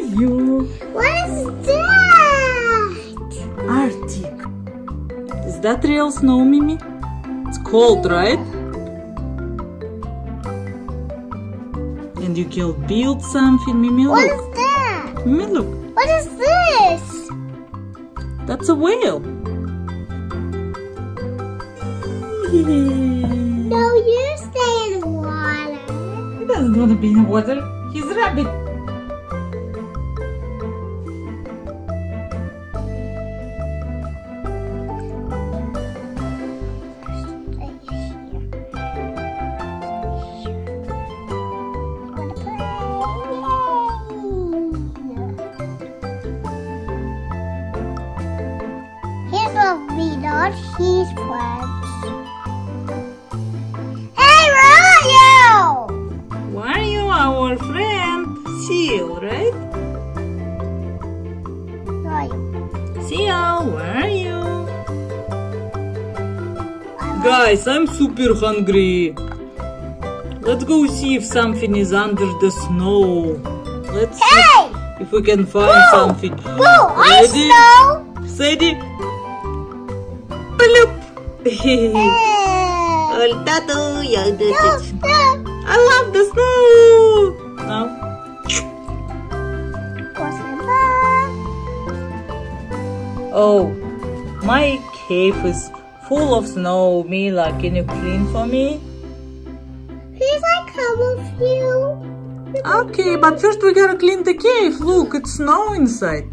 you. What is that? Arctic. Is that real snow, Mimi? It's cold, right? And you can build something, Mimi. What Look. is that? Mimi, look. What is this? That's a whale. No, you stay in the water. He doesn't want to be in the water. He's a rabbit. Here's what we not his friends. Hey, where are you? Why are you our friend? Seal, right? Where are you? Seal, where are you? Guys, I'm super hungry. Let's go see if something is under the snow. Let's see Hey! if we can find something. Boo! I Ready? snow! Steady. Bloop. Hey! Oh, Tato, yeah, No, no. I love the snow. Now, oh, my cave is full of snow. Mila, can you clean for me? Please, I come with you. Okay, but first we gotta clean the cave. Look, it's snow inside.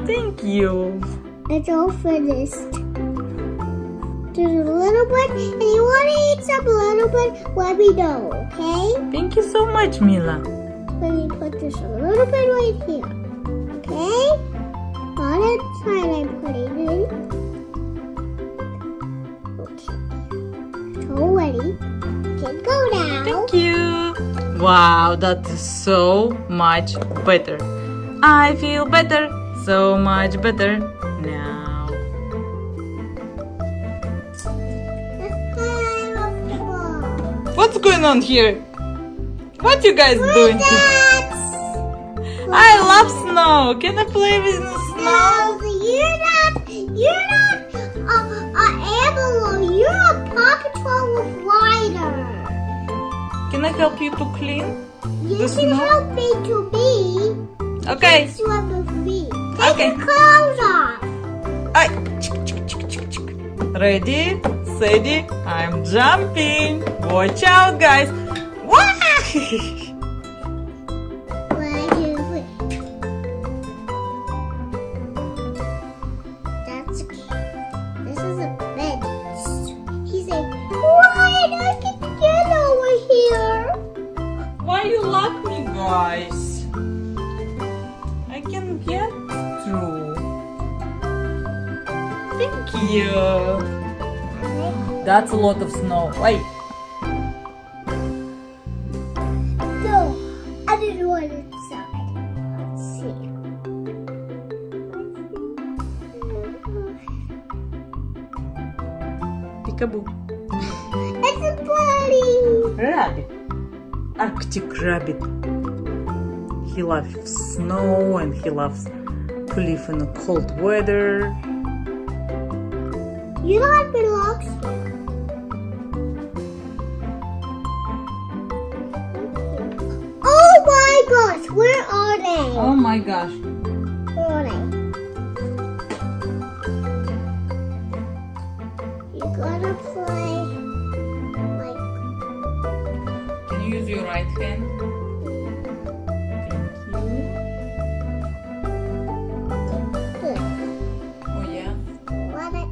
Thank you. It's all finished. There's a little bit, and you want to eat some little bit, let me know, okay? Thank you so much, Mila. Let me put this a little bit right here, okay? On inside I'm putting it. Okay. So ready. Can go now. Thank you. Wow, that is so much better. I feel better, so much better now. Let's climb up the wall. What's going on here? What you guys doing? That's I love snow. Can I play with the snow? no, you're not an animal. You're a Paw Patrol rider. Can I help you to clean? You The can snow? help me to be. Okay. Swim with me. Take Okay. your clothes off. Ay. Ready, steady, I'm jumping. Watch out, guys. Wah! That's okay. This is a bed. He's like, why I can get over here? Why you lock me, guys? I can get through. Thank you. That's a lot of snow. Wait. No, I didn't want it inside. Let's see. Peekaboo. It's a buddy. Rabbit. Arctic rabbit. He loves snow and he loves to live in a cold weather. You don't belong here. Oh my gosh, where are they? Oh my gosh. Where are they? You gotta play like Can you use your right hand? Thank you. this. Oh yeah. Let it.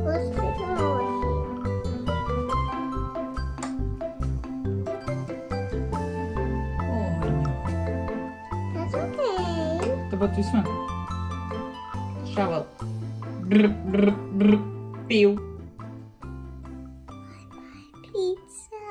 Let's take it over here. Oh no. That's okay. What about this one? Shovel. Brr, brr, brr. Pew. Pizza.